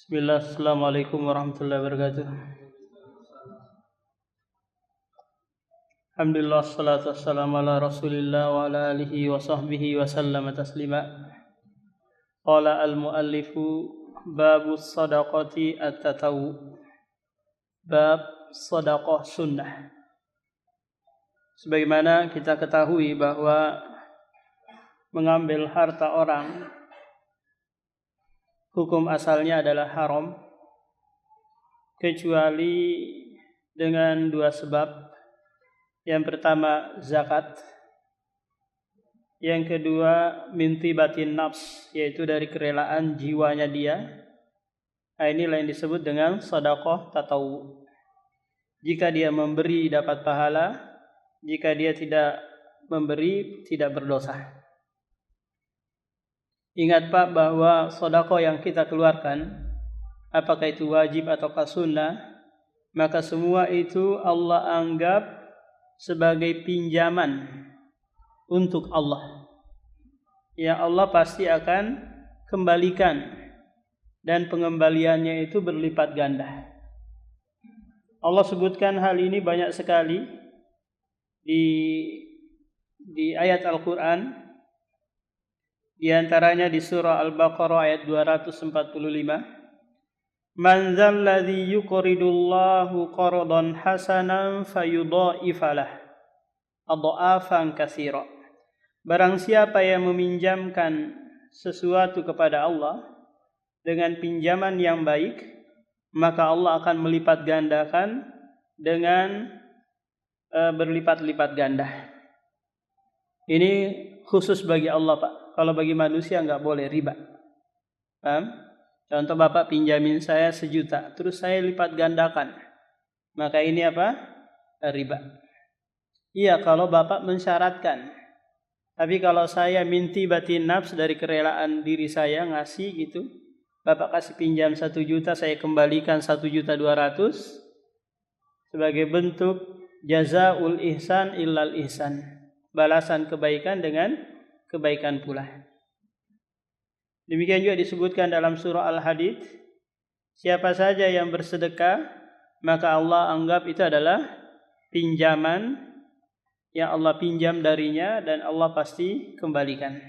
Bismillah, assalamualaikum warahmatullahi wabarakatuh. Alhamdulillah, salatu wassalamu ala rasulillah wa ala alihi wa sahbihi wa sallama taslima. Qala al-muallifu babu sadaqati at-tatawu. Bab sadaqah sunnah. Sebagaimana kita ketahui bahwa mengambil harta orang hukum asalnya adalah haram kecuali dengan dua sebab. Yang pertama zakat, yang kedua min tibatin nafs, yaitu dari kerelaan jiwanya dia. Nah, inilah yang disebut dengan sedekah tatawu. Jika dia memberi dapat pahala, jika dia tidak memberi tidak berdosa. Ingat Pak bahwa sedekah yang kita keluarkan, apakah itu wajib ataukah sunnah, maka semua itu Allah anggap sebagai pinjaman untuk Allah. Ya, Allah pasti akan kembalikan, dan pengembaliannya itu berlipat ganda. Allah sebutkan hal ini banyak sekali di ayat Al-Quran. Di antaranya di surah Al-Baqarah ayat 245. Man dzalladzi yuqridullahu qardan hasanan fayudha'ifalah adha'afan katsira. Barang siapa yang meminjamkan sesuatu kepada Allah dengan pinjaman yang baik, maka Allah akan melipat gandakan dengan berlipat-lipat ganda. Ini khusus bagi Allah Pak. Kalau bagi manusia nggak boleh riba. Paham? Contoh Bapak pinjamin saya 1 juta, terus saya lipat gandakan. Maka ini apa? Riba. Iya kalau Bapak mensyaratkan. Tapi kalau saya minti batin nafs dari kerelaan diri saya ngasih gitu, Bapak kasih pinjam 1 juta, saya kembalikan 1.200.000 sebagai bentuk jazaul ihsan illal ihsan. Balasan kebaikan dengan kebaikan pula. Demikian juga disebutkan dalam surah Al-Hadid, siapa saja yang bersedekah, maka Allah anggap itu adalah pinjaman yang Allah pinjam darinya dan Allah pasti kembalikan.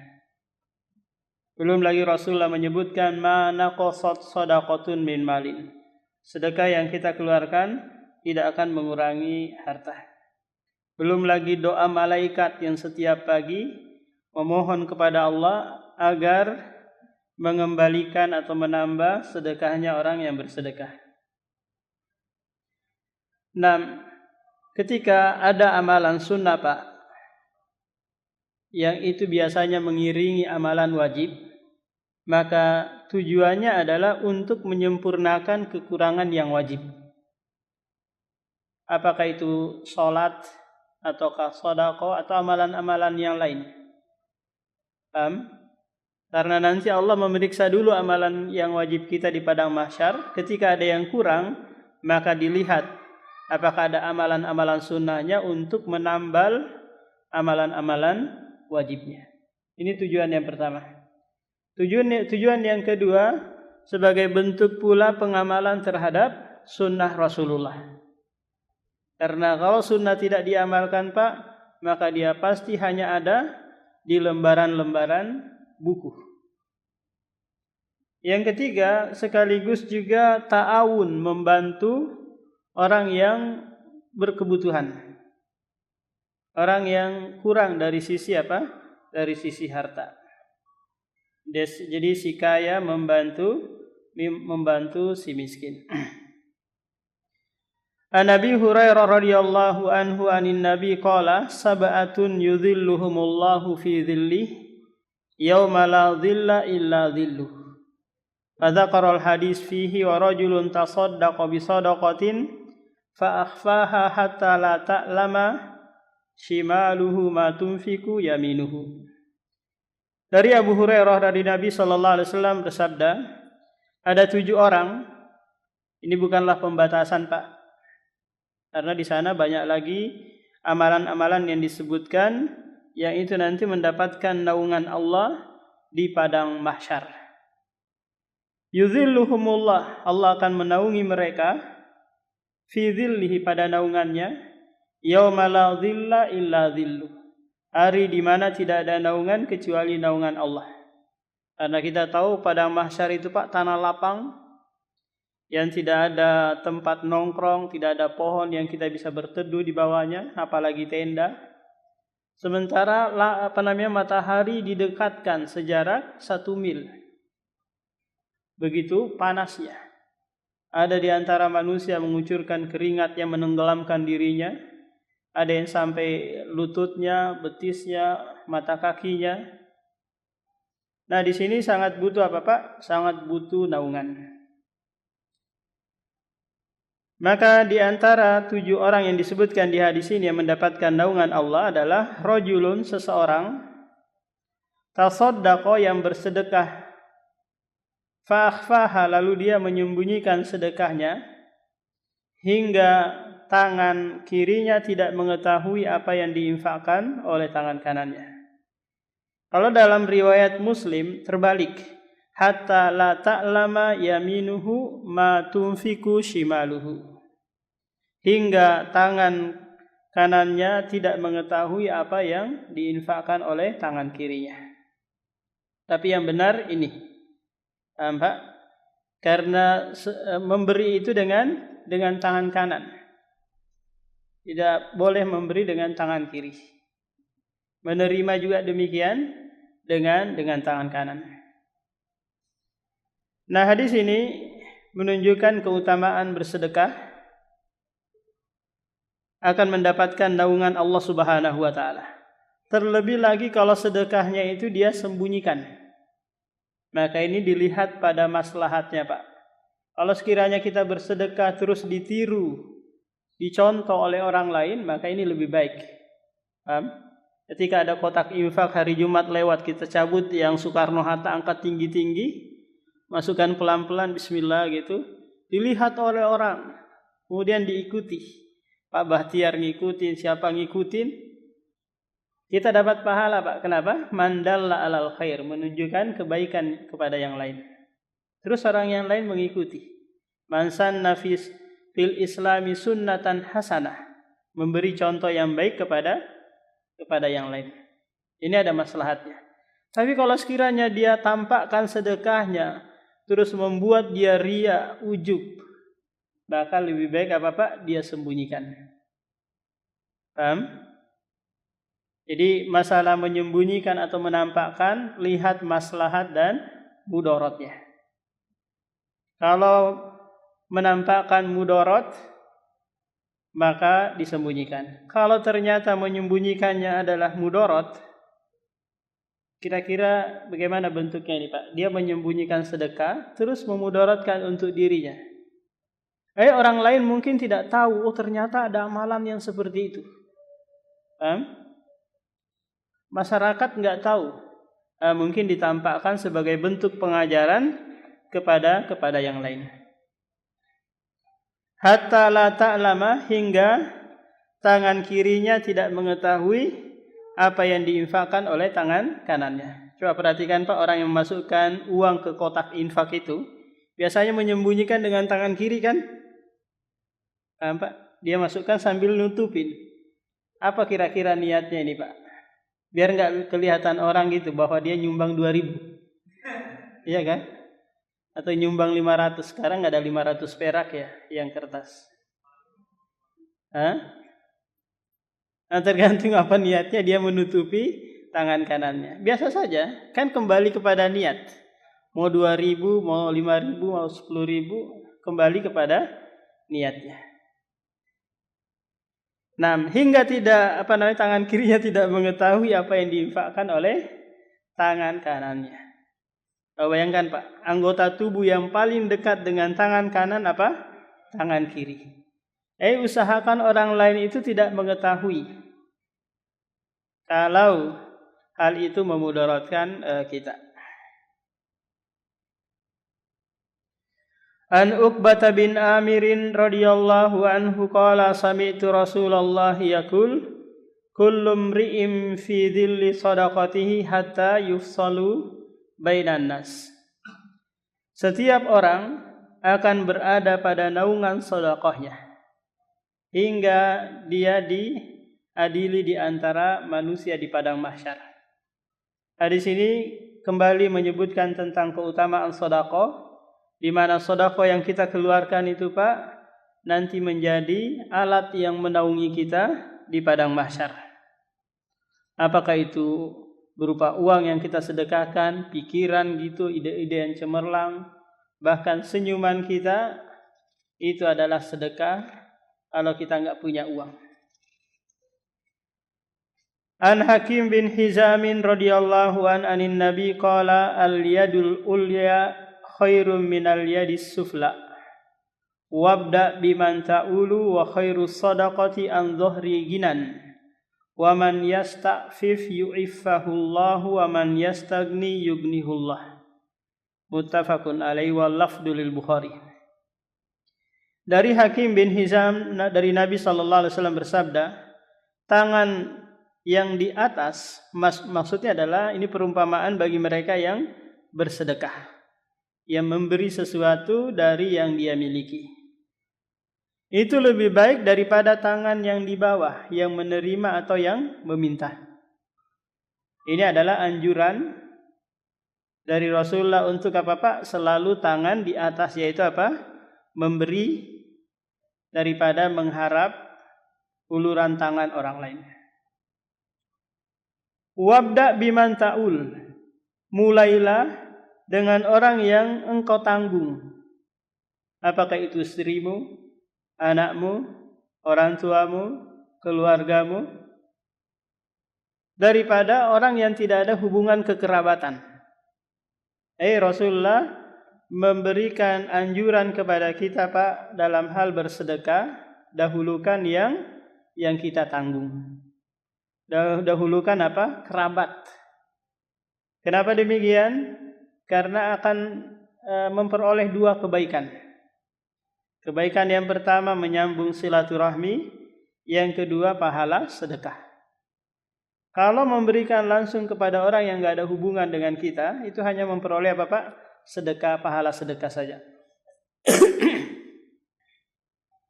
Belum lagi Rasulullah menyebutkan ma naqasat shadaqatun min malin. Sedekah yang kita keluarkan tidak akan mengurangi harta. Belum lagi doa malaikat yang setiap pagi memohon kepada Allah agar mengembalikan atau menambah sedekahnya orang yang bersedekah. Nah, ketika ada amalan sunnah Pak, yang itu biasanya mengiringi amalan wajib, maka tujuannya adalah untuk menyempurnakan kekurangan yang wajib. Apakah itu sholat, ataukah sedekah, atau amalan-amalan yang lain. Karena nanti Allah memeriksa dulu amalan yang wajib kita di padang mahsyar. Ketika ada yang kurang, maka dilihat apakah ada amalan-amalan sunnahnya untuk menambal amalan-amalan wajibnya. Ini tujuan yang pertama. Tujuan yang kedua, sebagai bentuk pula pengamalan terhadap sunnah Rasulullah. Karena kalau sunnah tidak diamalkan Pak, maka dia pasti hanya ada di lembaran-lembaran buku. Yang ketiga, sekaligus juga ta'awun, membantu orang yang berkebutuhan. Orang yang kurang dari sisi apa? Dari sisi harta. Jadi si kaya membantu si miskin. An Abi Hurairah radhiyallahu anhu anin Nabi qala sab'atun yudhilluhumullahu fi dhillihi yauma la dhilla illa dhilluh. Fadzakara al-hadis fihi wa rajulun tasaddaqa bi sadaqatin fa akhfaha hatta la ta'lama shimaluhu ma tunfiku yaminuhu. Dari Abu Hurairah dari Nabi sallallahu alaihi wasallam bersabda, ada 7 orang. Ini bukanlah pembatasan Pak. Karena di sana banyak lagi amalan-amalan yang disebutkan yang itu nanti mendapatkan naungan Allah di padang mahsyar. Yuzilluhumullah, Allah akan menaungi mereka fi dhillihi, pada naungannya, yauma la dhilla illa dhilluh, hari di mana tidak ada naungan kecuali naungan Allah. Karena kita tahu padang mahsyar itu Pak tanah lapang yang tidak ada tempat nongkrong, tidak ada pohon yang kita bisa berteduh di bawahnya, apalagi tenda. Sementara matahari didekatkan sejarak 1 mil. Begitu panasnya. Ada di antara manusia mengucurkan keringat yang menenggelamkan dirinya. Ada yang sampai lututnya, betisnya, mata kakinya. Nah, di sini sangat butuh apa, Pak? Sangat butuh naungan. Maka di antara 7 orang yang disebutkan di hadis ini yang mendapatkan naungan Allah adalah rajulun, seseorang, tasaddaqa, yang bersedekah, fa'akhfaha, lalu dia menyembunyikan sedekahnya hingga tangan kirinya tidak mengetahui apa yang diinfakkan oleh tangan kanannya. Kalau dalam riwayat Muslim terbalik, hatta la ta'lama yaminuhu ma tunfiku shimaluhu, hingga tangan kanannya tidak mengetahui apa yang diinfakkan oleh tangan kirinya. Tapi yang benar ini, Pak, karena memberi itu dengan tangan kanan, tidak boleh memberi dengan tangan kiri. Menerima juga demikian dengan tangan kanan. Nah, hadis ini menunjukkan keutamaan bersedekah akan mendapatkan naungan Allah Subhanahu wa taala. Terlebih lagi kalau sedekahnya itu dia sembunyikan. Maka ini dilihat pada maslahatnya, Pak. Kalau sekiranya kita bersedekah terus ditiru, dicontoh oleh orang lain, maka ini lebih baik. Paham? Ketika ada kotak infak hari Jumat lewat, kita cabut yang Soekarno-Hatta angkat tinggi-tinggi, masukkan pelan-pelan bismillah gitu, dilihat oleh orang, kemudian diikuti. Pak Bahtiar ngikutin, siapa ngikutin, kita dapat pahala, Pak. Kenapa? Mandalla alal khair, menunjukkan kebaikan kepada yang lain. Terus orang yang lain mengikuti. Man sanna fil islami sunnatan hasanah, memberi contoh yang baik kepada yang lain. Ini ada maslahatnya. Tapi kalau sekiranya dia tampakkan sedekahnya terus membuat dia ria, ujub, maka lebih baik apa, Pak? Dia sembunyikan. Paham? Jadi masalah menyembunyikan atau menampakkan, lihat maslahat dan mudaratnya. Kalau menampakkan mudarat, maka disembunyikan. Kalau ternyata menyembunyikannya adalah mudarat, kira-kira bagaimana bentuknya ini, Pak? Dia menyembunyikan sedekah terus memudaratkan untuk dirinya. Orang lain mungkin tidak tahu, oh ternyata ada amalan yang seperti itu. Masyarakat nggak tahu. Mungkin ditampakkan sebagai bentuk pengajaran kepada yang lain. Hatta la ta'lama, hingga tangan kirinya tidak mengetahui apa yang diinfakkan oleh tangan kanannya. Coba perhatikan, Pak, orang yang memasukkan uang ke kotak infak itu biasanya menyembunyikan dengan tangan kiri kan? Pak, dia masukkan sambil nutupin. Apa kira-kira niatnya ini, Pak? Biar nggak kelihatan orang gitu bahwa dia nyumbang 2.000. Iya kan? Atau nyumbang 500, sekarang ada 500 perak ya yang kertas. Nah, tergantung apa niatnya, dia menutupi tangan kanannya. Biasa saja, kan kembali kepada niat. Mau 2.000, mau 5.000, mau 10.000, kembali kepada niatnya. Nah, hingga tangan kirinya tidak mengetahui apa yang diinfakkan oleh tangan kanannya. Bayangkan, Pak, anggota tubuh yang paling dekat dengan tangan kanan apa? Tangan kiri. Usahakan orang lain itu tidak mengetahui kalau hal itu memudaratkan kita. An Uqbah bin Amirin radhiyallahu anhu qala sami'tu Rasulullah yaqul kullu mri'in fi dhilli sadaqatihi hatta yufsalu bainan nas. Setiap orang akan berada pada naungan sedekahnya hingga dia diadili di antara manusia di padang mahsyar. Hadis ini kembali menyebutkan tentang keutamaan sedekah, di mana sedekah yang kita keluarkan itu Pak nanti menjadi alat yang menaungi kita di padang mahsyar. Apakah itu berupa uang yang kita sedekahkan, pikiran gitu, ide-ide yang cemerlang, bahkan senyuman kita, itu adalah sedekah kalau kita enggak punya uang. An Hakim bin Hizamin radhiyallahu anin Nabi qala al-yadul ulya khairum minal yadis sufla wabda biman ta'ulu wa khairus sadaqati an dhahri ginan wa man yasta'fif yu'iffahullahu wa man yastagni yughnihullah. Muttafaqun alaihi wal lafdhu lil Bukhari. Dari Hakim bin Hizam dari Nabi sallallahu alaihi wasallam bersabda, tangan yang di atas maksudnya adalah ini perumpamaan bagi mereka yang bersedekah, yang memberi sesuatu dari yang dia miliki. Itu lebih baik daripada tangan yang di bawah yang menerima atau yang meminta. Ini adalah anjuran dari Rasulullah untuk apa Pak? Selalu tangan di atas, yaitu apa? Memberi daripada mengharap uluran tangan orang lain. Wabda biman ta'ul, mulailah dengan orang yang engkau tanggung. Apakah itu istrimu, anakmu, orang tuamu, keluargamu, daripada orang yang tidak ada hubungan kekerabatan. Rasulullah memberikan anjuran kepada kita Pak dalam hal bersedekah, dahulukan yang kita tanggung. Dahulukan apa? Kerabat. Kenapa demikian? Karena akan memperoleh dua kebaikan. Kebaikan yang pertama menyambung silaturahmi, yang kedua pahala sedekah. Kalau memberikan langsung kepada orang yang enggak ada hubungan dengan kita, itu hanya memperoleh apa Pak? Sedekah, pahala sedekah saja.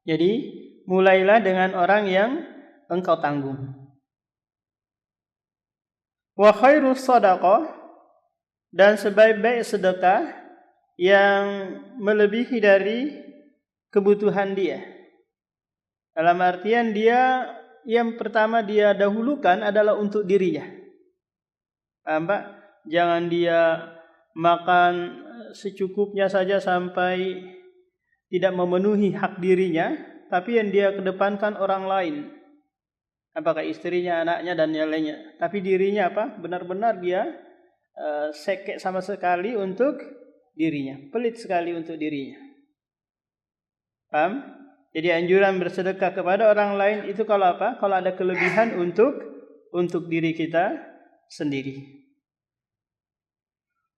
Jadi, mulailah dengan orang yang engkau tanggung. Wa khairus sadaqah, dan sebaik-baik sedekah yang melebihi dari kebutuhan dia. Dalam artian dia yang pertama dia dahulukan adalah untuk dirinya. Paham Pak? Jangan dia makan secukupnya saja sampai tidak memenuhi hak dirinya, tapi yang dia kedepankan orang lain. Apakah istrinya, anaknya dan yang lainnya. Tapi dirinya apa? Benar-benar dia sekek sama sekali untuk dirinya. Pelit sekali untuk dirinya. Paham? Jadi anjuran bersedekah kepada orang lain itu kalau apa? Kalau ada kelebihan untuk diri kita sendiri.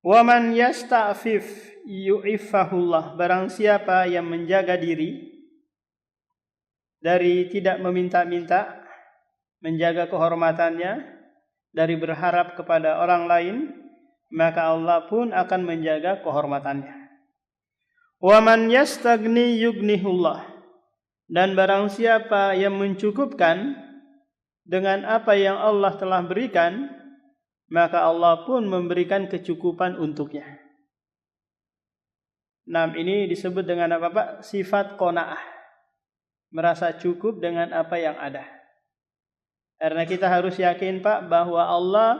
Wa man yasta'fif yu'iffahullah. Barang siapa yang menjaga diri dari tidak meminta-minta, menjaga kehormatannya dari berharap kepada orang lain, maka Allah pun akan menjaga kehormatannya. Wa man yastagni yughnihullah, dan barang siapa yang mencukupkan dengan apa yang Allah telah berikan, maka Allah pun memberikan kecukupan untuknya. Nah, ini disebut dengan apa Pak? Sifat qanaah, merasa cukup dengan apa yang ada. Karena kita harus yakin Pak bahwa Allah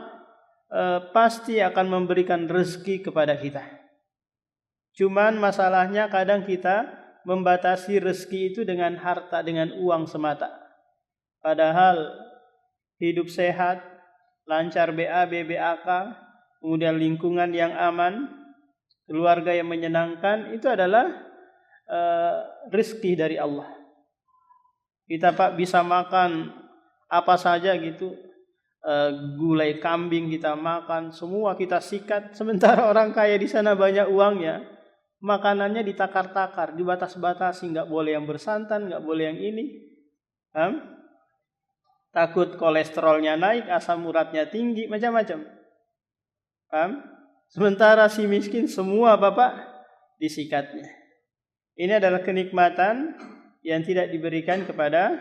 pasti akan memberikan rezeki kepada kita. Cuman masalahnya kadang kita membatasi rezeki itu dengan harta, dengan uang semata. Padahal hidup sehat, lancar BAB, BAK, kemudian lingkungan yang aman, keluarga yang menyenangkan, itu adalah rezeki dari Allah. Kita Pak bisa makan apa saja gitu, gulai kambing kita makan, semua kita sikat. Sementara orang kaya di sana banyak uangnya, makanannya ditakar-takar, dibatas-batasi, nggak boleh yang bersantan, nggak boleh yang ini. Takut kolesterolnya naik, asam uratnya tinggi, macam-macam. Sementara si miskin semua Bapak disikatnya. Ini adalah kenikmatan yang tidak diberikan kepada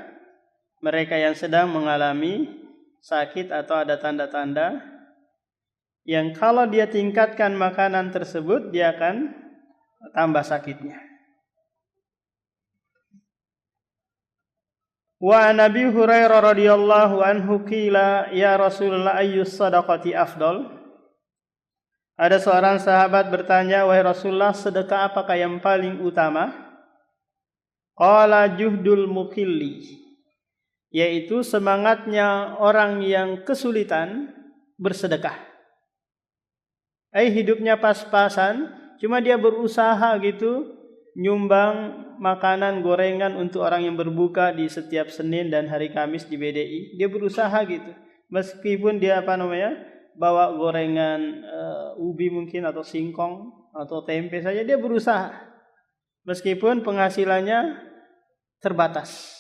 mereka yang sedang mengalami sakit atau ada tanda-tanda yang kalau dia tingkatkan makanan tersebut dia akan tambah sakitnya. Wa Nabi Hurairah radhiyallahu anhu qila ya Rasulullah ayyus sadaqati afdal. Ada seorang sahabat bertanya, wahai Rasulullah, sedekah apakah yang paling utama? Qala juhdul muqilli, yaitu semangatnya orang yang kesulitan bersedekah. Hidupnya pas-pasan, cuma dia berusaha gitu nyumbang makanan gorengan untuk orang yang berbuka di setiap Senin dan hari Kamis di BDI. Dia berusaha gitu. Meskipun dia bawa gorengan ubi mungkin atau singkong atau tempe saja, dia berusaha. Meskipun penghasilannya terbatas.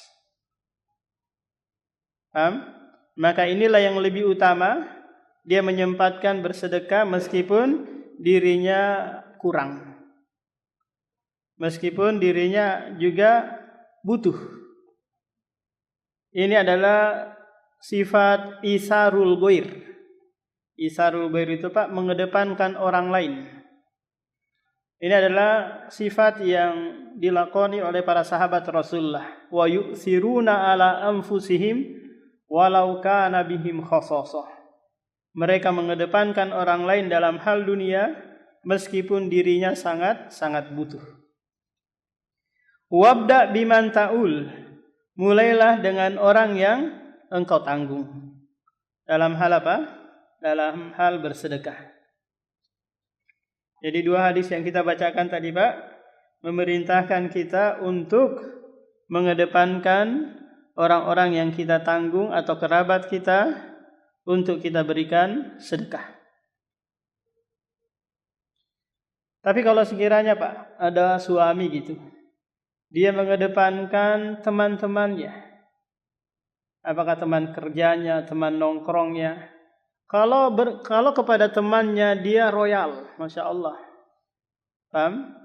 Maka inilah yang lebih utama, dia menyempatkan bersedekah meskipun dirinya kurang. Meskipun dirinya juga butuh. Ini adalah sifat isarul ghair. Isarul ghair itu Pak, mengedepankan orang lain. Ini adalah sifat yang dilakoni oleh para sahabat Rasulullah. Wa yu'thiruna ala anfusihim walau kana bihim khassasah. Mereka mengedepankan orang lain dalam hal dunia meskipun dirinya sangat butuh. Wabda biman ta'ul, mulailah dengan orang yang engkau tanggung. Dalam hal apa? Dalam hal bersedekah. Jadi dua hadis yang kita bacakan tadi Pak, memerintahkan kita untuk mengedepankan orang-orang yang kita tanggung atau kerabat kita untuk kita berikan sedekah. Tapi kalau sekiranya Pak, ada suami gitu, dia mengedepankan teman-temannya. Apakah teman kerjanya, teman nongkrongnya. Kalau kepada temannya dia royal, Masya Allah. Paham?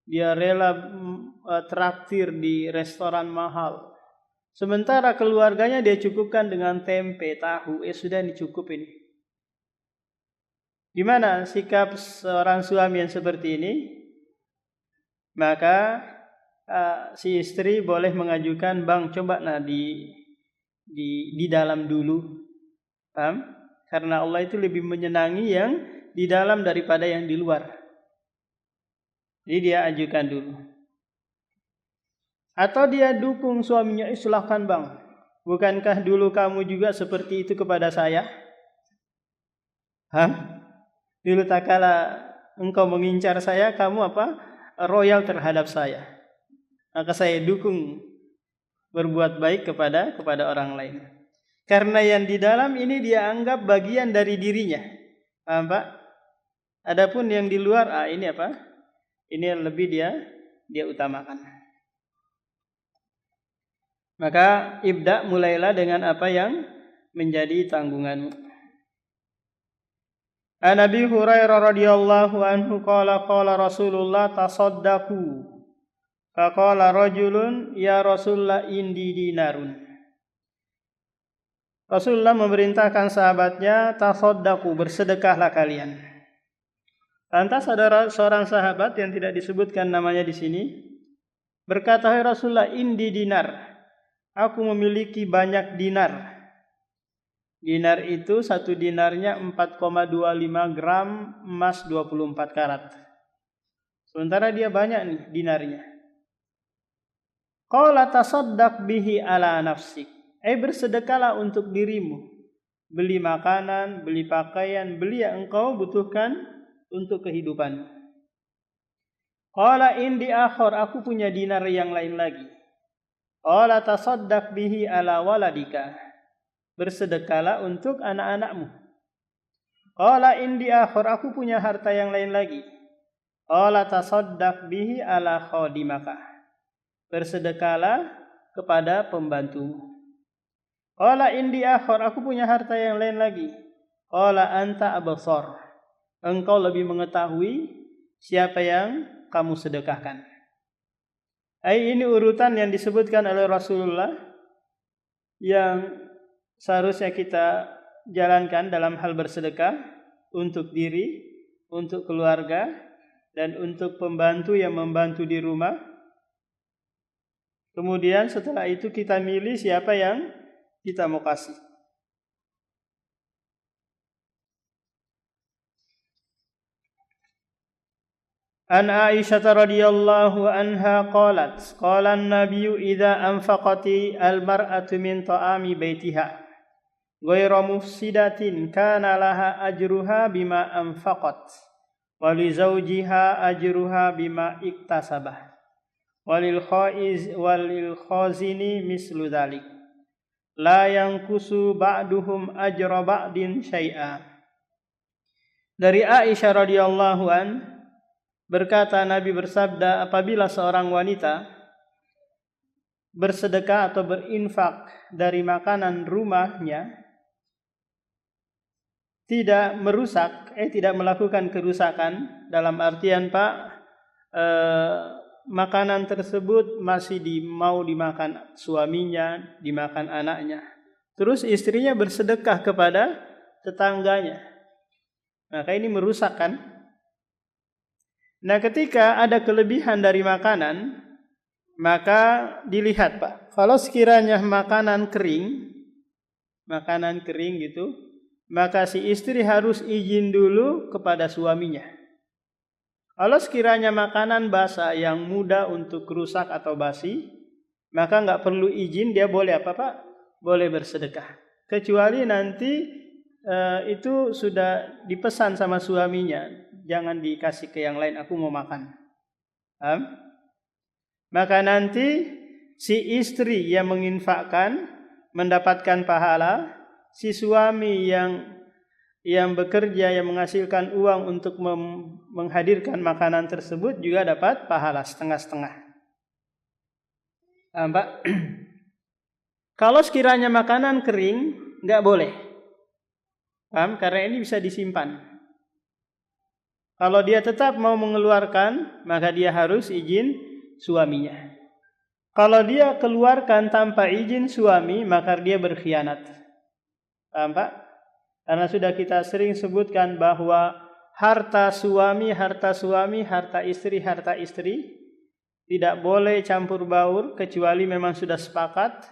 Dia rela traktir di restoran mahal. Sementara keluarganya dia cukupkan dengan tempe, tahu. Sudah cukup ini. Gimana sikap seorang suami yang seperti ini? Maka si istri boleh mengajukan, bang coba di dalam dulu, paham? Karena Allah itu lebih menyenangi yang di dalam daripada yang di luar. Jadi dia ajukan dulu. Atau dia dukung suaminya, silahkan bang. Bukankah dulu kamu juga seperti itu kepada saya? Dulu tak kala engkau mengincar saya, kamu royal terhadap saya. Maka saya dukung berbuat baik kepada orang lain. Karena yang di dalam ini dia anggap bagian dari dirinya. Paham Pak? Adapun yang di luar, ini ini yang lebih dia utamakan. Maka ibda, mulailah dengan apa yang menjadi tanggunganmu. An Abi Hurairah radhiyallahu anhu qala Rasulullah tasaddaqu. Faqala rajulun ya Rasulullah indi dinarun. Rasulullah memerintahkan sahabatnya, tasaddaqu, bersedekahlah kalian. Lantas ada seorang sahabat yang tidak disebutkan namanya di sini berkata, hai Rasulullah, indi dinar, aku memiliki banyak dinar. Dinar itu satu dinarnya 4,25 gram emas 24 karat. Sementara dia banyak nih dinarnya. Qala tasaddaq bihi ala nafsik. Bersedekahlah untuk dirimu. Beli makanan, beli pakaian, beli yang engkau butuhkan untuk kehidupan. Qala indi akhar, aku punya dinar yang lain lagi. Qala tasaddaq bihi ala waladika. Bersedekahlah untuk anak-anakmu. Qala indi akhar, aku punya harta yang lain lagi. Qala tasaddaq bihi ala khadimaka. Bersedekahlah kepada pembantumu. Qala indi akhar, aku punya harta yang lain lagi. Qala anta absar, engkau lebih mengetahui siapa yang kamu sedekahkan. Ini urutan yang disebutkan oleh Rasulullah yang seharusnya kita jalankan dalam hal bersedekah untuk diri, untuk keluarga, dan untuk pembantu yang membantu di rumah. Kemudian setelah itu kita milih siapa yang kita mau kasih. An Aisyah radhiyallahu anha qalat qala an-nabiyyu idza anfaqati al-mar'atu min ta'ami baitiha ghayra mufsidatin kana laha ajruha bima anfaqat wa li zawjiha ajruha bima iktasabah walil khazini mislu dzalik la yanqusu ba'duhum ajra ba'din syai'a. Dari Aisyah radhiyallahu an berkata, Nabi bersabda, apabila seorang wanita bersedekah atau berinfak dari makanan rumahnya, tidak merusak, tidak melakukan kerusakan, dalam artian makanan tersebut masih mau dimakan suaminya, dimakan anaknya. Terus istrinya bersedekah kepada tetangganya. Maka ini merusak kan? Nah, ketika ada kelebihan dari makanan, maka dilihat Pak, kalau sekiranya makanan kering gitu, maka si istri harus izin dulu kepada suaminya. Kalau sekiranya makanan basah yang mudah untuk rusak atau basi, maka nggak perlu izin, dia boleh apa Pak? Boleh bersedekah. Kecuali nanti itu sudah dipesan sama suaminya, jangan dikasih ke yang lain, aku mau makan. Maka nanti si istri yang menginfakkan mendapatkan pahala, si suami yang bekerja, yang menghasilkan uang untuk menghadirkan makanan tersebut juga dapat pahala setengah-setengah. Pak, kalau sekiranya makanan kering, nggak boleh. Karena ini bisa disimpan. Kalau dia tetap mau mengeluarkan, maka dia harus izin suaminya. Kalau dia keluarkan tanpa izin suami, maka dia berkhianat. Paham Pak? Karena sudah kita sering sebutkan bahwa harta suami, harta istri tidak boleh campur baur kecuali memang sudah sepakat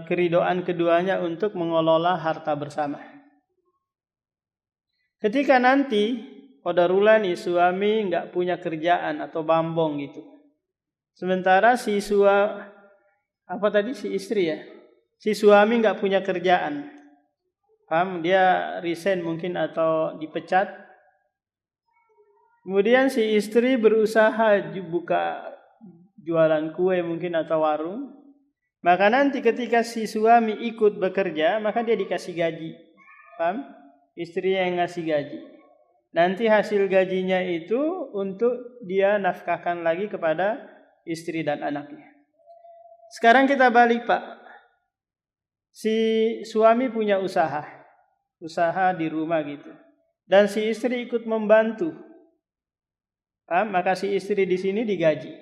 keridoan keduanya untuk mengelola harta bersama. Ketika nanti qadarullah nih suami nggak punya kerjaan atau bambong gitu, sementara si istri ya, si suami nggak punya kerjaan, dia resign mungkin atau dipecat. Kemudian si istri berusaha buka jualan kue mungkin atau warung. Maka nanti ketika si suami ikut bekerja, maka dia dikasih gaji. Istrinya yang ngasih gaji. Nanti hasil gajinya itu untuk dia nafkahkan lagi kepada istri dan anaknya. Sekarang kita balik Pak. Si suami punya usaha di rumah gitu. Dan si istri ikut membantu. Maka si istri di sini digaji.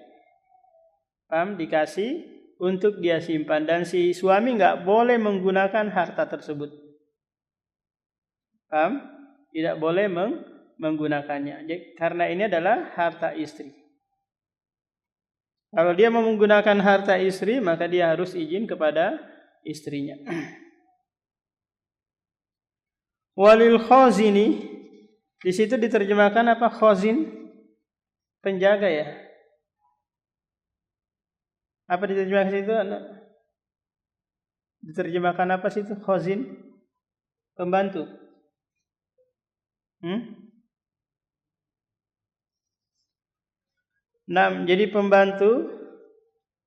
Dikasih untuk dia simpan. Dan si suami nggak boleh menggunakan harta tersebut. Tidak boleh menggunakannya. Karena ini adalah harta istri. Kalau dia mau menggunakan harta istri, maka dia harus izin kepada istrinya. Walil khazini, di situ diterjemahkan apa? Khazin, penjaga ya. Apa diterjemahkan situ? Diterjemahkan apa situ? Khazin, pembantu. Jadi pembantu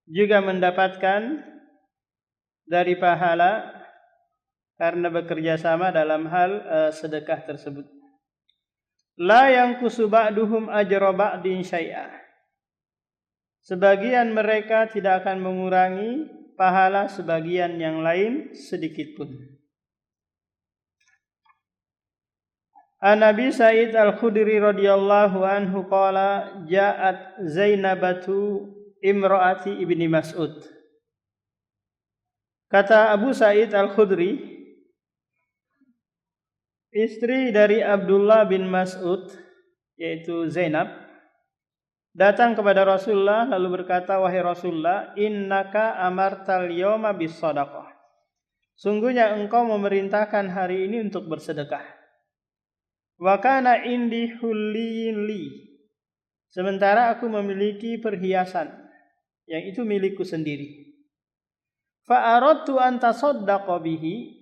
juga mendapatkan dari pahala karena bekerja sama dalam hal sedekah tersebut. La yanqusu ba'duhum ajra ba'din syai'a. Sebagian mereka tidak akan mengurangi pahala sebagian yang lain sedikit pun. An Nabi Sa'id Al-Khudri radhiyallahu anhu qala ja'at Zainabatu imra'ati Ibni Mas'ud. Kata Abu Sa'id Al-Khudri, istri dari Abdullah bin Mas'ud yaitu Zainab datang kepada Rasulullah lalu berkata, wahai Rasulullah, innaka amartal yawma bis sadaqah. Sungguhnya engkau memerintahkan hari ini untuk bersedekah. Wa kana indi hulliyin li. Sementara aku memiliki perhiasan yang itu milikku sendiri. Fa aradtu an tasaddaqa bihi.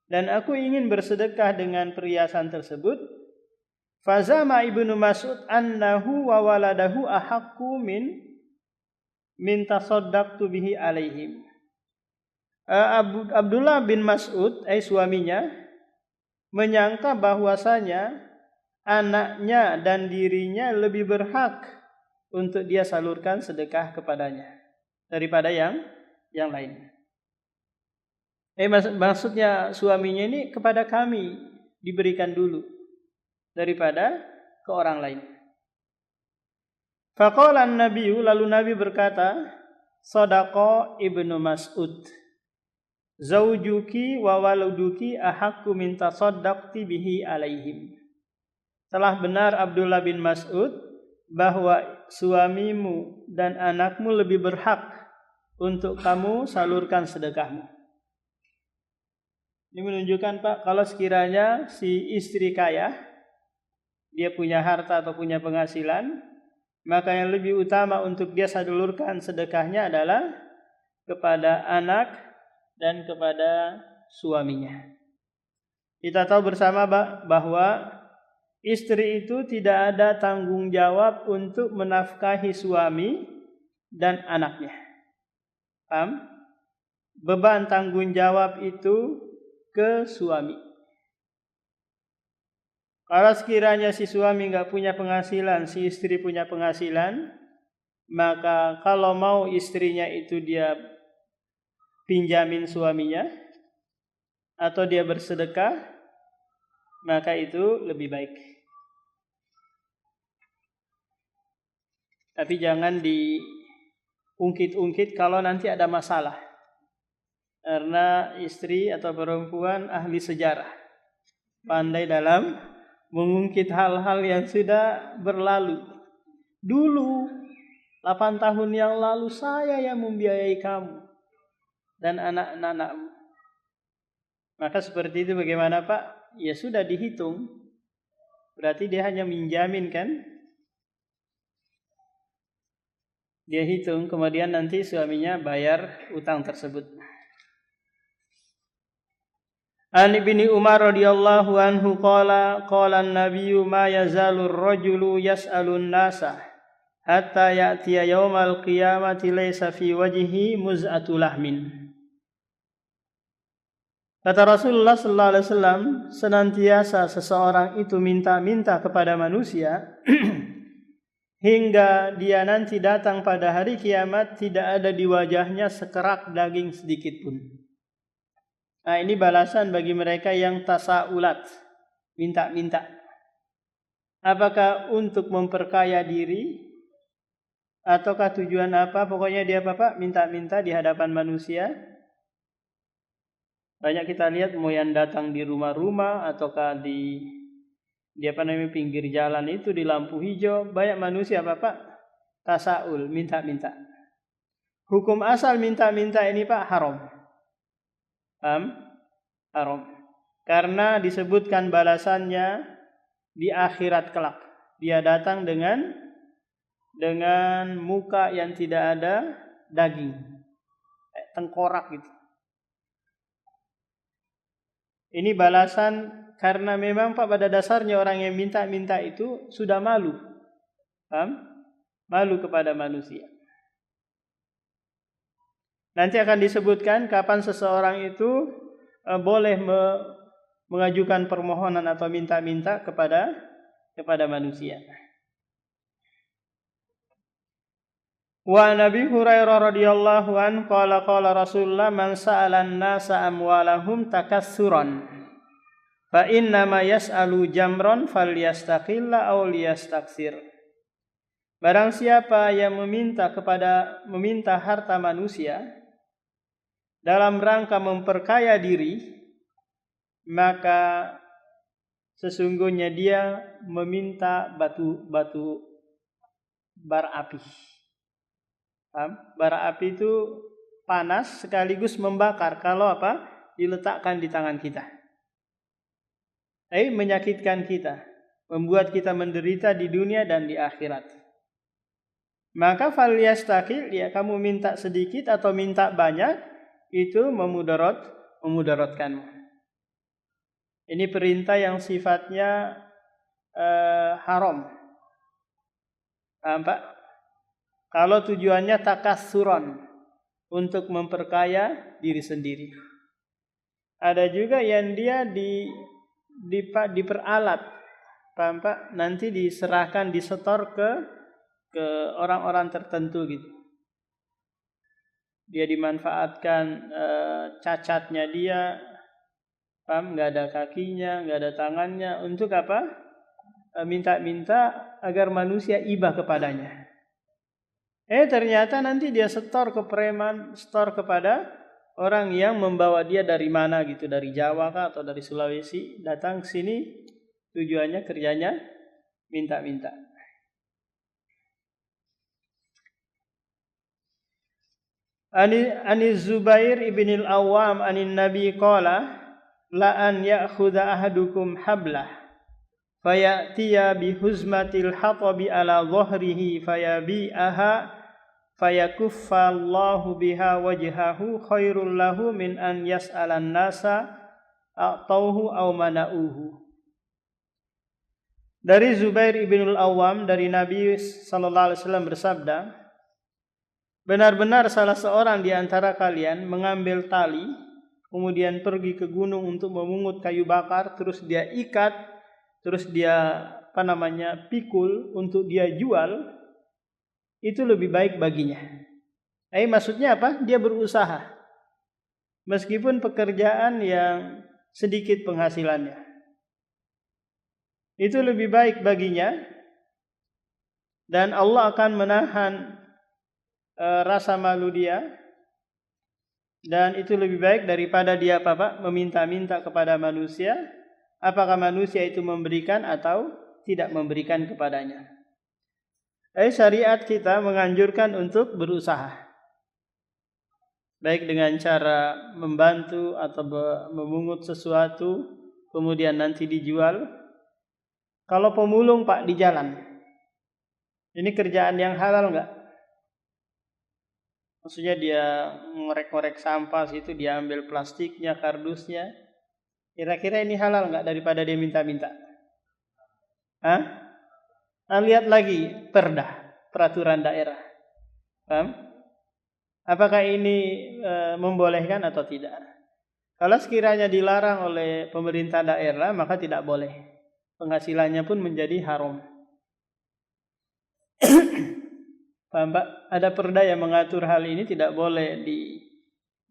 Dan aku ingin bersedekah dengan perhiasan tersebut. Fazama Ibnu Mas'ud annahu wa waladahu ahaqqu min tasaddaqtu bihi alaihim. Abdullah bin Mas'ud, suaminya, menyangka bahwasanya anaknya dan dirinya lebih berhak untuk dia salurkan sedekah kepadanya daripada yang lain. Maksudnya suaminya ini kepada kami diberikan dulu daripada ke orang lain. Faqala an-nabiyyu, lalu Nabi berkata, Shadaqa Ibnu Mas'ud. Zaujuki wa waluduki ahaqqu min tasaddaqti bihi alaihim. Telah benar Abdullah bin Mas'ud bahwa suamimu dan anakmu lebih berhak untuk kamu salurkan sedekahmu. Ini menunjukkan, Pak, kalau sekiranya si istri kaya, dia punya harta atau punya penghasilan, maka yang lebih utama untuk dia salurkan sedekahnya adalah kepada anak dan kepada suaminya. Kita tahu bersama bahwa istri itu tidak ada tanggung jawab untuk menafkahi suami dan anaknya. Paham? Beban tanggung jawab itu ke suami. Kalau sekiranya si suami nggak punya penghasilan, si istri punya penghasilan, maka kalau mau istrinya itu dia pinjamin suaminya atau dia bersedekah, maka itu lebih baik. Tapi jangan diungkit-ungkit kalau nanti ada masalah. Karena istri atau perempuan ahli sejarah, pandai dalam mengungkit hal-hal yang sudah berlalu. Dulu 8 tahun yang lalu saya yang membiayai kamu dan anak-anakmu. Maka seperti itu bagaimana, Pak? Ya sudah dihitung. Berarti dia hanya minjamin, kan? Dia hitung, kemudian nanti suaminya bayar utang tersebut. An Ibni Umar radhiyallahu anhu qala an-nabiyyu ma yazalur rajulu yas'alun nasa hatta ya'tiya yaumal qiyamati laysa fi wajhihi muz'atu lahmin. Kata Rasulullah sallallahu alaihi wasallam, senantiasa seseorang itu minta-minta kepada manusia hingga dia nanti datang pada hari kiamat tidak ada di wajahnya sekerak daging sedikit pun. Nah, ini balasan bagi mereka yang tasaulat, minta-minta. Apakah untuk memperkaya diri ataukah tujuan apa? Pokoknya dia Bapak minta-minta di hadapan manusia. Banyak kita lihat mau yang datang di rumah-rumah ataukah di pinggir jalan itu di lampu hijau, banyak manusia Bapak tasaul, minta-minta. Hukum asal minta-minta ini Pak haram. Haram. Karena disebutkan balasannya di akhirat kelak. Dia datang dengan muka yang tidak ada daging, tengkorak gitu. Ini balasan karena memang Pak pada dasarnya orang yang minta-minta itu sudah malu. Malu kepada manusia. Nanti akan disebutkan kapan seseorang itu boleh mengajukan permohonan atau minta-minta kepada manusia. Wa Nabi Hurairah radhiyallahu anhu qala Rasulullah man sa'ala an-nasa amwalahum takassuran Fa inna ma yas'alu jamron falyastaqilla aw liyastaksir. Barang siapa yang meminta harta manusia dalam rangka memperkaya diri, maka sesungguhnya dia meminta batu bara api. Bara api itu panas sekaligus membakar kalau diletakkan di tangan kita. Menyakitkan kita, membuat kita menderita di dunia dan di akhirat. Maka falyastaqil, ya kamu minta sedikit atau minta banyak, itu memudaratkanmu. Ini perintah yang sifatnya haram. Pak? Kalau tujuannya takassuran, untuk memperkaya diri sendiri. Ada juga yang dia diperalat, paham Pak? Nanti diserahkan, disetor ke orang-orang tertentu gitu. Dia dimanfaatkan cacatnya dia, paham? Nggak ada kakinya, nggak ada tangannya, untuk apa? Minta-minta agar manusia ibah kepadanya. Ternyata nanti dia setor ke preman, setor kepada orang yang membawa dia dari mana gitu, dari Jawa kah atau dari Sulawesi, datang ke sini tujuannya kerjanya minta-minta. Ani Zubair ibn al-Awwam anin Nabi qala la an ya'khudha ahadukum hablah fayatiya bihuzmatil hatabi ala dhahrihi fayabi'aha fayakuffallahu biha wajhahu khairul lahu min an yas'alan nasa a'tauhu aw mana'uhu. Dari Zubair ibn al-Awwam dari Nabi sallallahu alaihi wasallam bersabda, benar-benar salah seorang di antara kalian mengambil tali kemudian pergi ke gunung untuk memungut kayu bakar, terus dia ikat, terus dia pikul untuk dia jual, itu lebih baik baginya. Maksudnya apa? Dia berusaha. Meskipun pekerjaan yang sedikit penghasilannya, itu lebih baik baginya, dan Allah akan menahan rasa malu dia, dan itu lebih baik daripada dia meminta-minta kepada manusia, apakah manusia itu memberikan atau tidak memberikan kepadanya. Syariat kita menganjurkan untuk berusaha, baik dengan cara membantu atau memungut sesuatu kemudian nanti dijual. Kalau pemulung Pak di jalan, ini kerjaan yang halal enggak? Maksudnya dia ngorek-ngorek sampah situ, dia ambil plastiknya, kardusnya. Kira-kira ini halal enggak daripada dia minta-minta? Lihat lagi peraturan daerah. Paham? Apakah ini membolehkan atau tidak? Kalau sekiranya dilarang oleh pemerintah daerah, maka tidak boleh. Penghasilannya pun menjadi haram. Paham Pak? Ada perda yang mengatur hal ini, tidak boleh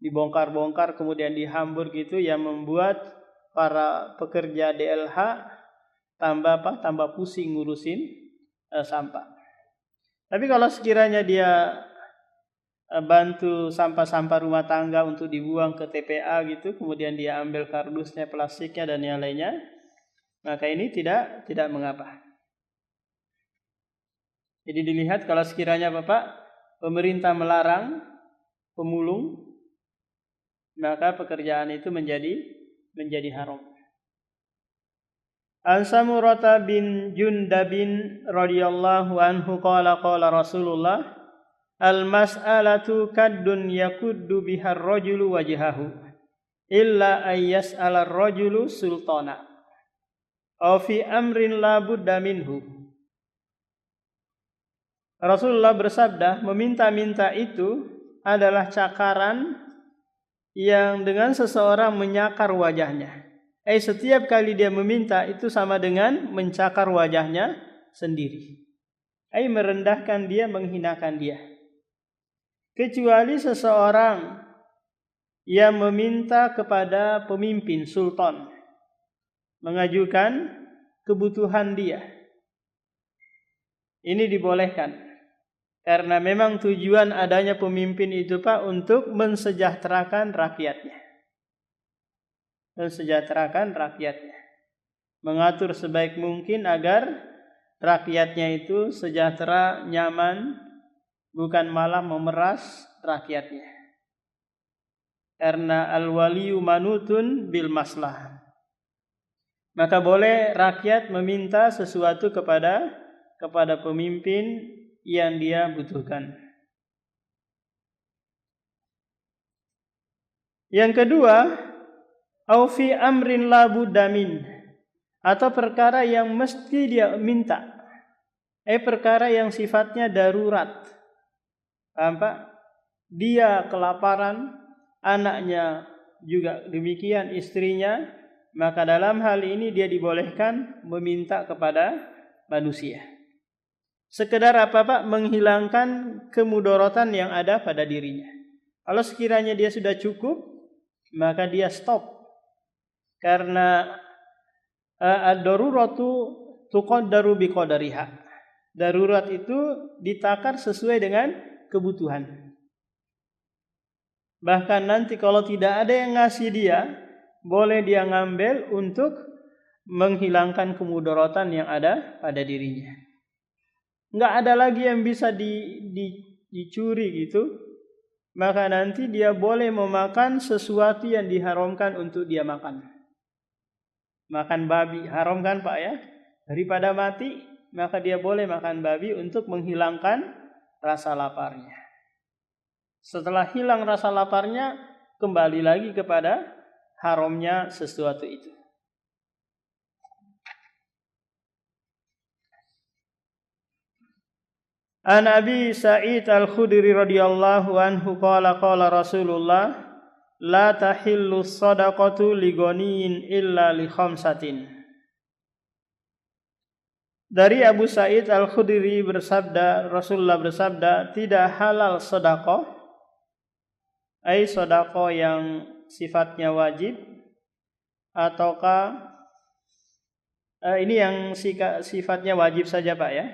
dibongkar-bongkar kemudian dihambur gitu, yang membuat para pekerja DLH tambah pusing ngurusin sampah. Tapi kalau sekiranya dia bantu sampah-sampah rumah tangga untuk dibuang ke TPA gitu, kemudian dia ambil kardusnya, plastiknya dan yang lainnya, maka ini tidak mengapa. Jadi dilihat kalau sekiranya pemerintah melarang pemulung, maka pekerjaan itu menjadi haram. An Samurata bin Jundabin radhiyallahu anhu qala Rasulullah al-mas'alatu kaddun yakuddu bihar rajulu wajhahu illa ayyas'ala ar-rajulu sultana aw fi amrin la budda minhu. Rasulullah bersabda, meminta-minta itu adalah cakaran yang dengan seseorang menyakar wajahnya. Setiap kali dia meminta itu sama dengan mencakar wajahnya sendiri. Merendahkan dia, menghinakan dia. Kecuali seseorang yang meminta kepada pemimpin, sultan. mengajukan kebutuhan dia. Ini dibolehkan. Karena memang tujuan adanya pemimpin itu Pak untuk mensejahterakan rakyatnya. Mensejahterakan rakyatnya. Mengatur sebaik mungkin agar rakyatnya itu sejahtera, nyaman, bukan malah memeras rakyatnya. Karena al-waliyu manutun bil maslah. Maka boleh rakyat meminta sesuatu kepada pemimpin yang dia butuhkan. Yang kedua, au fi amrin la buddamin, atau perkara yang mesti dia minta. Perkara yang sifatnya darurat. Paham Pak? Dia kelaparan, anaknya juga demikian, istrinya, maka dalam hal ini dia dibolehkan meminta kepada manusia. Sekedar apa Pak? Menghilangkan kemudaratan yang ada pada dirinya. Kalau sekiranya dia sudah cukup, maka dia stop. Karena ad-daruratu tuqaddaru biqadariha. Darurat itu ditakar sesuai dengan kebutuhan. Bahkan nanti kalau tidak ada yang ngasih dia, boleh dia ngambil untuk menghilangkan kemudaratan yang ada pada dirinya. Enggak ada lagi yang bisa dicuri gitu. Maka nanti dia boleh memakan sesuatu yang diharamkan untuk dia makan. Makan babi, haram kan Pak ya? Daripada mati, maka dia boleh makan babi untuk menghilangkan rasa laparnya. Setelah hilang rasa laparnya, kembali lagi kepada haramnya sesuatu itu. An Abi Sa'id Al-Khudri radhiyallahu anhu qala Rasulullah la tahillu shadaqatu li ghaniyin illa li khamsatin. Dari Abu Sa'id Al-Khudri bersabda, Rasulullah bersabda, tidak halal sedekah, sedekah yang sifatnya wajib, ataukah ini yang sifatnya wajib saja Pak ya.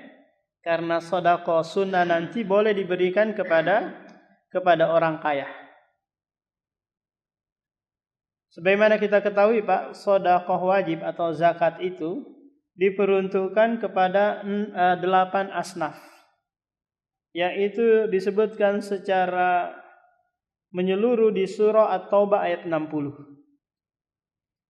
Karena sedekah sunnah nanti boleh diberikan kepada orang kaya. Sebagaimana kita ketahui Pak, sedekah wajib atau zakat itu diperuntukkan kepada 8 asnaf. Yaitu disebutkan secara menyeluruh di surah At-Taubah ayat 60.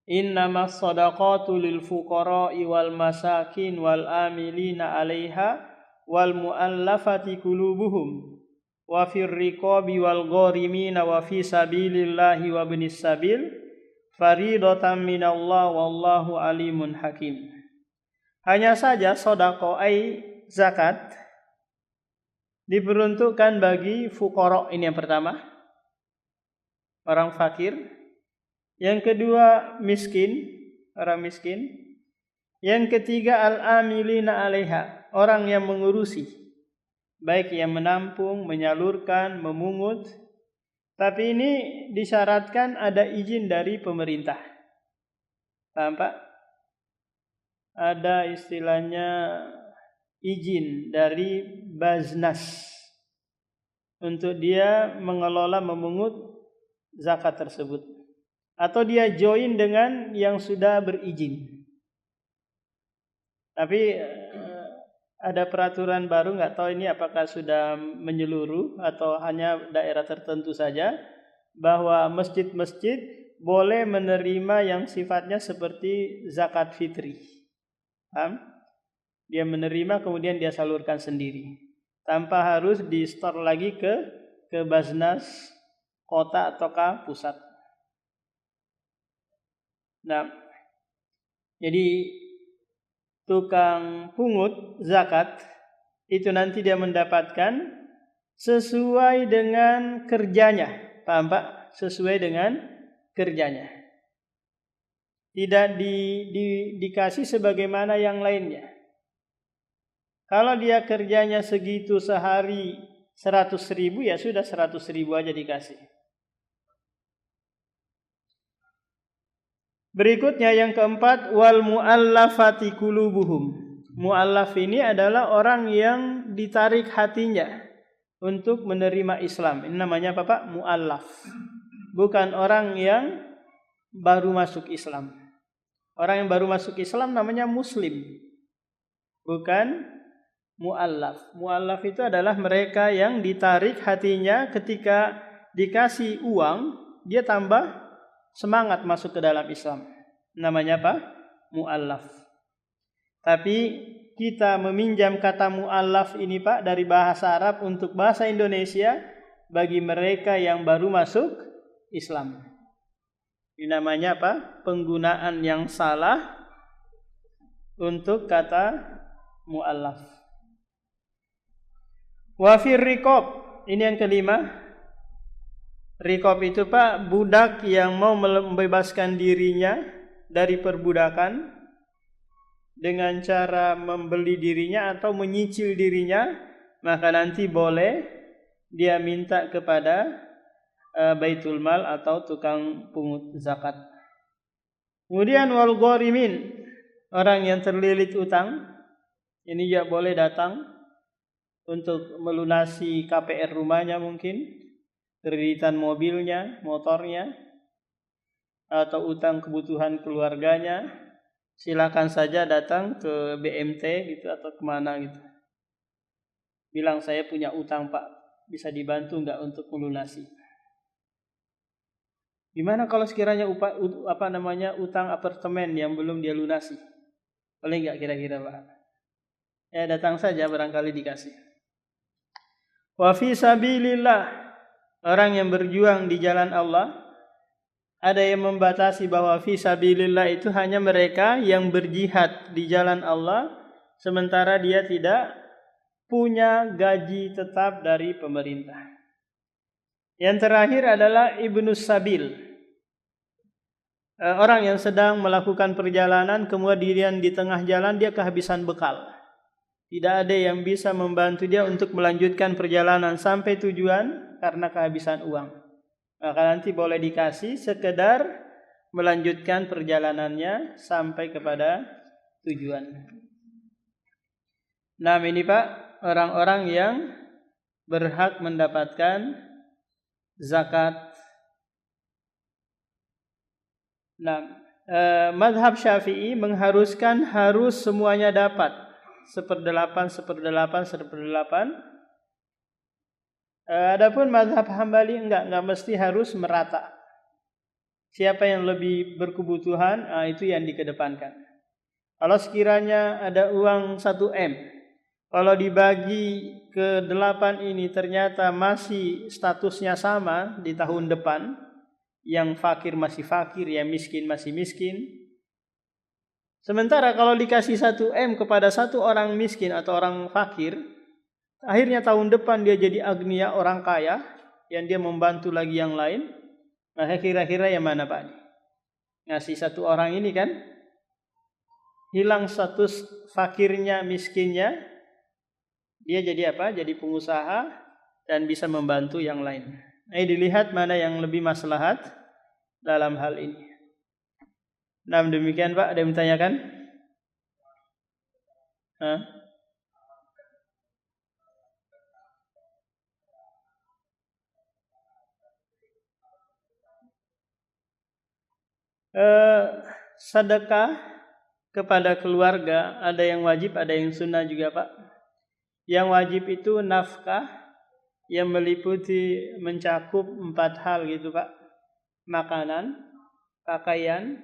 Innamas shadaqatu lil fuqara'i wal masakin wal amilina 'alaiha wal mu'allafati qulubuhum wa fir riqabi wal gharimina wa fi sabilillahi wa ibnis sabil faridatan minallah wallahu alimun hakim. Hanya saja sedekah zakat diperuntukkan bagi fuqara, ini yang pertama, orang fakir. Yang kedua miskin, orang miskin. Yang ketiga al-amilina 'alaiha, orang yang mengurusi, baik yang menampung, menyalurkan, memungut. Tapi ini disyaratkan ada izin dari pemerintah. Paham Pak? Ada istilahnya izin dari Baznas untuk dia mengelola memungut zakat tersebut. Atau dia join dengan yang sudah berizin. Tapi ada peraturan baru, nggak tahu ini apakah sudah menyeluruh atau hanya daerah tertentu saja, bahwa masjid-masjid boleh menerima yang sifatnya seperti zakat fitri. Paham? Dia menerima kemudian dia salurkan sendiri, tanpa harus di-store lagi ke Baznas kota ataukah pusat. Nah, jadi tukang pungut zakat itu nanti dia mendapatkan sesuai dengan kerjanya. Paham Pak? Sesuai dengan kerjanya. Tidak dikasih sebagaimana yang lainnya. Kalau dia kerjanya segitu sehari 100.000, ya sudah 100.000 aja dikasih. Berikutnya yang keempat, wal muallafati qulubuhum. Muallaf ini adalah orang yang ditarik hatinya untuk menerima Islam. Ini namanya apa Pak? Muallaf. Bukan orang yang baru masuk Islam. Orang yang baru masuk Islam namanya muslim. Bukan muallaf. Muallaf itu adalah mereka yang ditarik hatinya ketika dikasih uang, dia tambah semangat masuk ke dalam Islam. Namanya apa? Muallaf. Tapi kita meminjam kata muallaf ini Pak dari bahasa Arab untuk bahasa Indonesia bagi mereka yang baru masuk Islam. Ini namanya apa? Penggunaan yang salah untuk kata muallaf. Wa fir riqab, ini yang kelima. Riqab itu Pak, budak yang mau membebaskan dirinya dari perbudakan dengan cara membeli dirinya atau menyicil dirinya, maka nanti boleh dia minta kepada Baitul Mal atau tukang pungut zakat. Kemudian wal gharimin, orang yang terlilit utang, ini juga boleh datang untuk melunasi KPR rumahnya mungkin, kreditan mobilnya, motornya, atau utang kebutuhan keluarganya. Silakan saja datang ke BMT gitu atau kemana gitu. Bilang saya punya utang Pak, bisa dibantu nggak untuk melunasi? Gimana kalau sekiranya utang apartemen yang belum dia lunasi? Boleh nggak kira-kira Pak? Ya datang saja barangkali dikasih. Wa fi sabilillah, orang yang berjuang di jalan Allah. Ada yang membatasi bahwa fi sabilillah itu hanya mereka yang berjihad di jalan Allah, sementara dia tidak punya gaji tetap dari pemerintah. Yang terakhir adalah ibnus sabil, orang yang sedang melakukan perjalanan kemudian di tengah jalan dia kehabisan bekal. Tidak ada yang bisa membantu dia untuk melanjutkan perjalanan sampai tujuan karena kehabisan uang. Maka nanti boleh dikasih sekedar melanjutkan perjalanannya sampai kepada tujuan. Nah ini Pak, orang-orang yang berhak mendapatkan zakat. Nah, mazhab Syafi'i mengharuskan harus semuanya dapat 1/8, 1/8, 1/8. Adapun mazhab Hambali enggak mesti harus merata. Siapa yang lebih berkebutuhan, itu yang dikedepankan. Kalau sekiranya ada uang 1 M, kalau dibagi ke 8 ini ternyata masih statusnya sama di tahun depan, yang fakir masih fakir, yang miskin masih miskin. Sementara kalau dikasih 1 M kepada satu orang miskin atau orang fakir, akhirnya tahun depan dia jadi agnia, orang kaya, yang dia membantu lagi yang lain. Maka kira-kira yang mana Pak? Ngasih 1 orang ini kan hilang status fakirnya, miskinnya. Dia jadi apa? Jadi pengusaha dan bisa membantu yang lain. Dilihat mana yang lebih maslahat dalam hal ini. Nah demikian Pak, ada yang bertanyakan? Sedekah kepada keluarga ada yang wajib, ada yang sunnah juga Pak. Yang wajib itu nafkah yang meliputi mencakup 4 hal gitu Pak. Makanan, pakaian,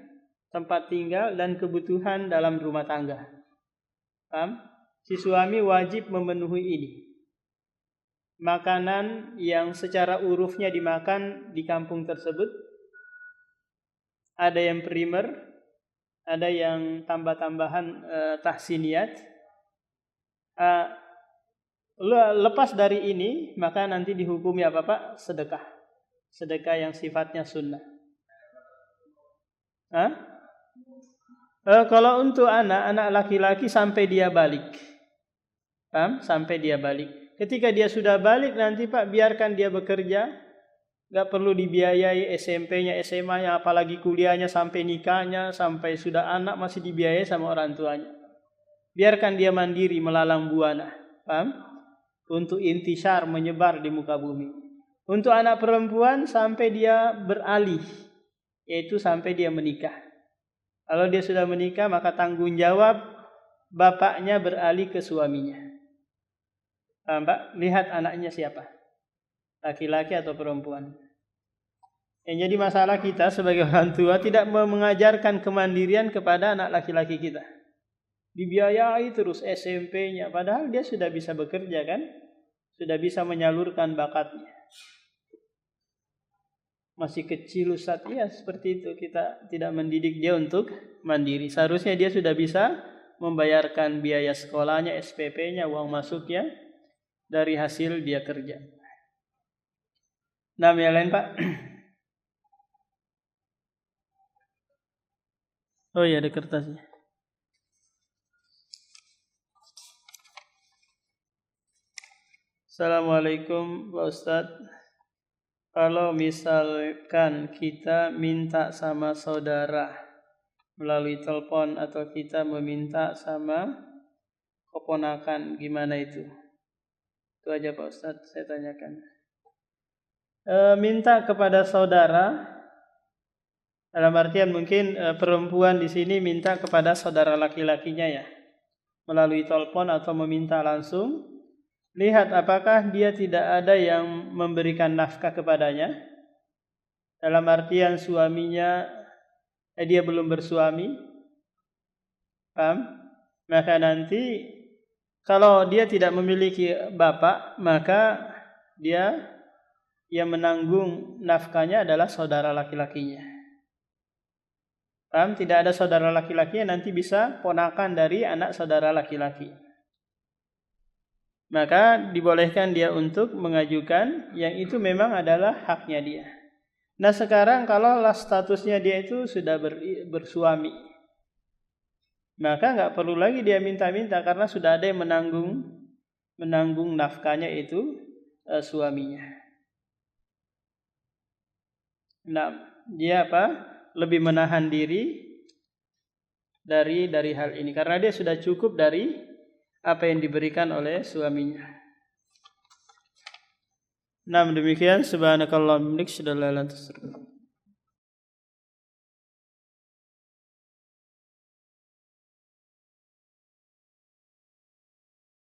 tempat tinggal, dan kebutuhan dalam rumah tangga. Paham? Si suami wajib memenuhi ini. Makanan yang secara urufnya dimakan di kampung tersebut, ada yang primer, ada yang tambah-tambahan tahsiniyat. Lepas dari ini, maka nanti dihukumi apa Pak? Sedekah. Sedekah yang sifatnya sunnah. Kalau untuk anak laki-laki sampai dia balik. Paham? Sampai dia balik. Ketika dia sudah balik nanti Pak, biarkan dia bekerja Nggak perlu dibiayai SMP-nya, SMA-nya, apalagi kuliahnya sampai nikahnya, sampai sudah anak masih dibiayai sama orang tuanya. Biarkan dia mandiri melalang buana, paham? Untuk intisar, menyebar di muka bumi. Untuk anak perempuan sampai dia beralih, yaitu sampai dia menikah. Kalau dia sudah menikah, maka tanggung jawab bapaknya beralih ke suaminya. Paham, Pak? Lihat anaknya siapa, laki-laki atau perempuan. Yang jadi masalah kita sebagai orang tua tidak mengajarkan kemandirian kepada anak laki-laki kita. Dibiayai terus SMP-nya, padahal dia sudah bisa bekerja kan? Sudah bisa menyalurkan bakatnya. Masih kecil Ustaz, ya seperti itu. Kita tidak mendidik dia untuk mandiri. Seharusnya dia sudah bisa membayarkan biaya sekolahnya, SPP-nya, uang masuknya dari hasil dia kerja. Nah, yang lain Pak? Oh iya, ada kertasnya. Assalamualaikum Pak Ustadz. Kalau misalkan kita minta sama saudara melalui telepon atau kita meminta sama keponakan, gimana itu? Itu aja Pak Ustadz saya tanyakan. Minta kepada saudara dalam artian mungkin perempuan di sini minta kepada saudara laki-lakinya ya, melalui telepon atau meminta langsung. Lihat apakah dia tidak ada yang memberikan nafkah kepadanya. Dalam artian suaminya, dia belum bersuami. Paham? Maka nanti kalau dia tidak memiliki bapak, maka dia yang menanggung nafkahnya adalah saudara laki-lakinya. Paham? Tidak ada saudara laki-lakinya, nanti bisa ponakan dari anak saudara laki-laki. Maka dibolehkan dia untuk mengajukan yang itu memang adalah haknya dia. Nah sekarang kalau statusnya dia itu sudah bersuami, maka nggak perlu lagi dia minta-minta karena sudah ada yang menanggung nafkahnya itu suaminya. Nah dia lebih menahan diri dari hal ini karena dia sudah cukup dari apa yang diberikan oleh suaminya. Nah demikian, subhanakallahumma wa bihamdika, asyhadu an la ilaha illa anta, astaghfiruka.